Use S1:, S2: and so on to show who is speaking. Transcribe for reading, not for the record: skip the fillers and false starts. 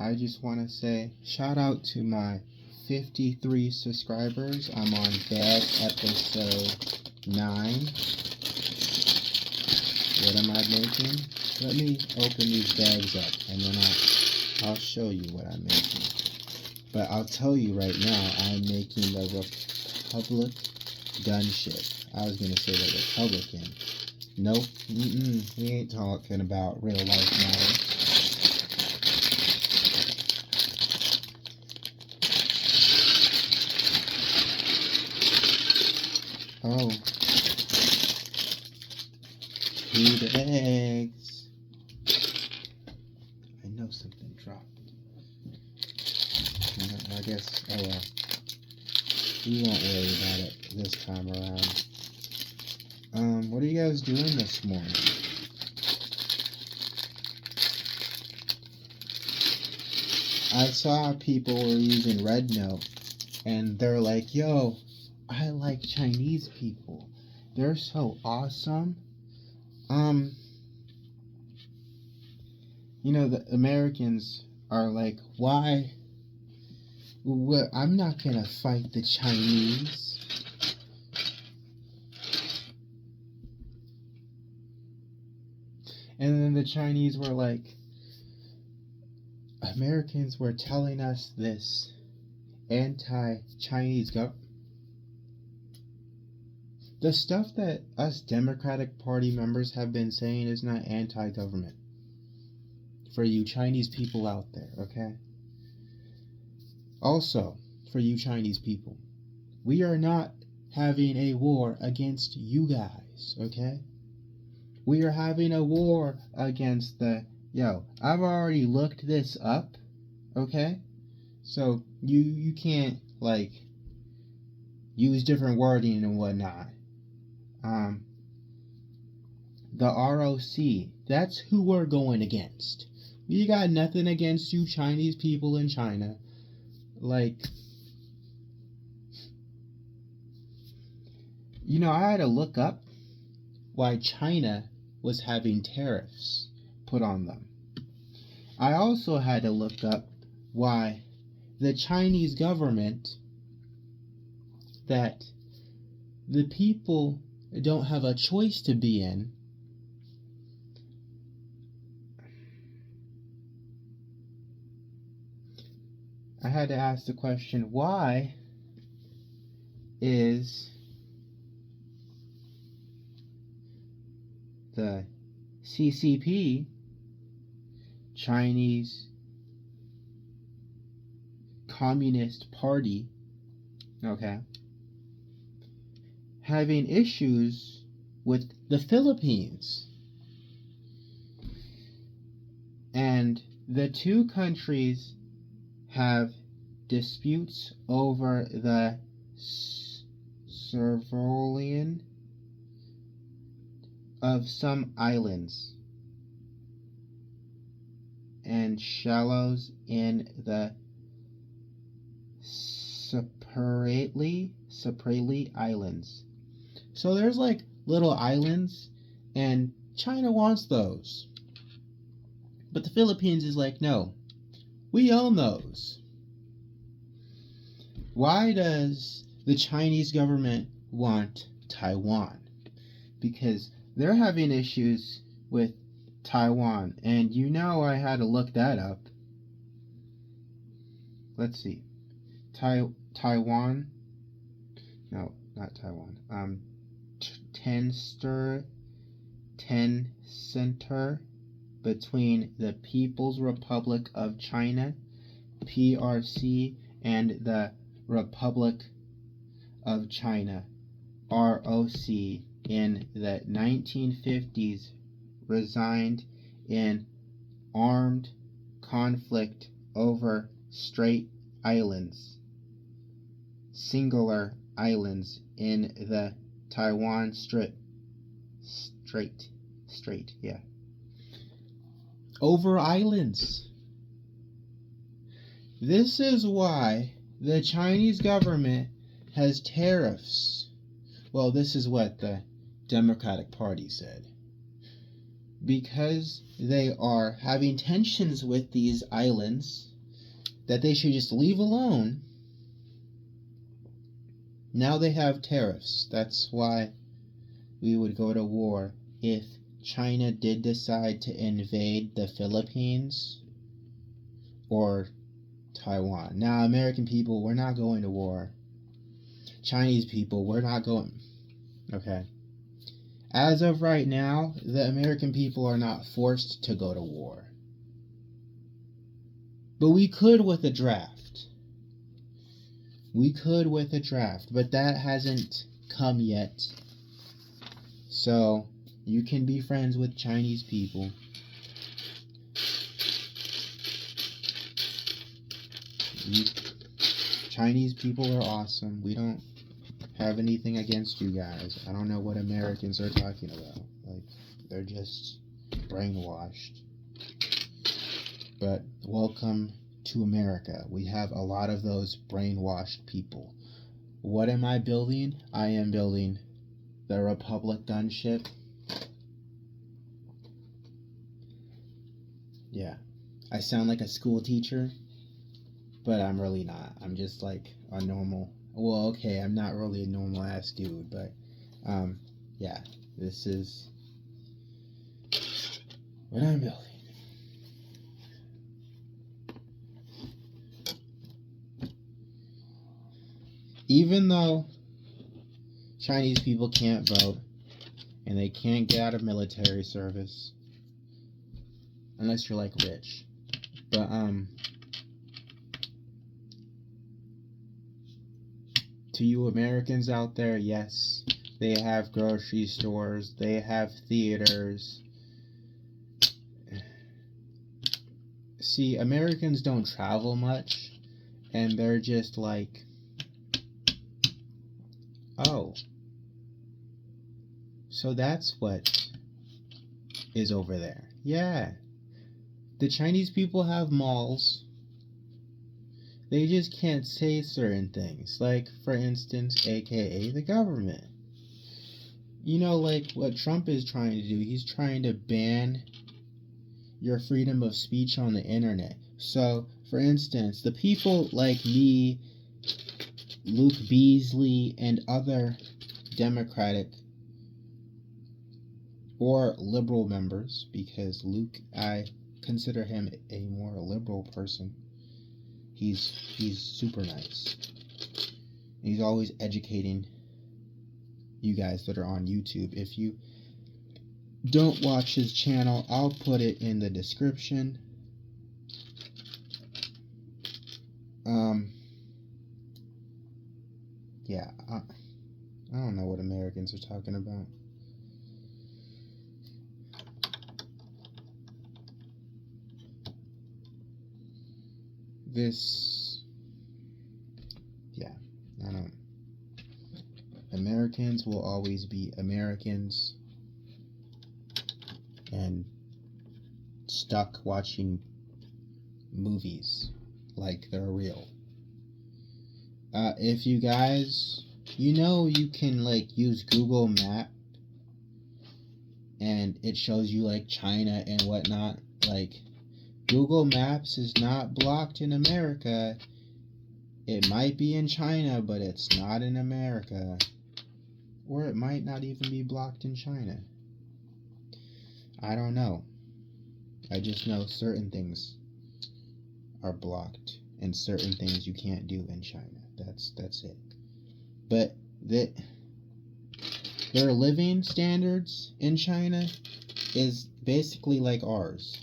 S1: I just want to say shout out to my 53 subscribers. I'm on bag episode 9. What am I making? Let me open these bags up and then I'll show you what I'm making. But I'll tell you right now, I'm making the Republic Gunship. I was going to say the Republican. Nope. We ain't talking about real life matters. Oh. 2 eggs. I know something dropped. I guess, oh well. We won't worry about it this time around. What are you guys doing this morning? I saw people were using Red Note, and they're like, yo, I like Chinese people. They're so awesome. The Americans are like, why? Well, I'm not gonna fight the Chinese. And then the Chinese were like, Americans were telling us this anti-Chinese government. The stuff that us Democratic Party members have been saying is not anti-government. For you Chinese people out there, okay? Also, for you Chinese people, we are not having a war against you guys, okay? We are having a war against I've already looked this up, okay? So you can't use different wording and whatnot. The ROC, that's who we're going against. We got nothing against you Chinese people in China. I had to look up why China was having tariffs put on them. I also had to look up why the Chinese government, that the people don't have a choice to be in, I had to ask the question, why is the CCP, Chinese Communist Party, okay, having issues with the Philippines? And the two countries have disputes over the surveillance of some islands and shallows in the Spratly Islands. So there's little islands, and China wants those. But the Philippines is like, no, we own those. Why does the Chinese government want Taiwan? Because they're having issues with Taiwan. And I had to look that up. Let's see. Taiwan. No, not Taiwan. Center between the People's Republic of China, PRC, and the Republic of China, ROC, in the 1950s resigned in armed conflict over Strait Islands, singular islands in the Taiwan Strait, yeah. Over islands. This is why the Chinese government has tariffs. Well, this is what the Democratic Party said. because they are having tensions with these islands that they should just leave alone. Now they have tariffs. That's why we would go to war if China did decide to invade the Philippines or Taiwan. Now, American people, we're not going to war. Chinese people, we're not going. Okay. As of right now, the American people are not forced to go to war. But we could with a draft. We could with a draft, but that hasn't come yet. So, you can be friends with Chinese people. Chinese people are awesome. We don't have anything against you guys. I don't know what Americans are talking about. Like, they're just brainwashed. But welcome to America. We have a lot of those brainwashed people. What am I building? I am building the Republic gunship. Yeah. I sound like a school teacher, but I'm really not. I'm just like a normal. Well, okay, I'm not really a normal ass dude, but yeah, this is what I'm building. Even though Chinese people can't vote and they can't get out of military service unless you're like rich, but to you Americans out there, yes, they have grocery stores, they have theaters. See, Americans don't travel much, and they're just like, oh, so that's what is over there. Yeah. The Chinese people have malls. They just can't say certain things. Like, for instance, aka the government. You know, like what Trump is trying to do. He's trying to ban your freedom of speech on the internet. So, for instance, the people like me, Luke Beasley, and other Democratic or liberal members, because Luke, I consider him a more liberal person. He's super nice. He's always educating you guys that are on YouTube. If you don't watch his channel, I'll put it in the description. Yeah, I don't know what Americans are talking about. I don't. Americans will always be Americans and stuck watching movies like they're real. If you guys, you can like use Google Map and it shows you like China and whatnot. Like, Google Maps is not blocked in America. It might be in China, but it's not in America. Or it might not even be blocked in China. I don't know. I just know certain things are blocked and certain things you can't do in China. That's it. But their living standards in China is basically like ours.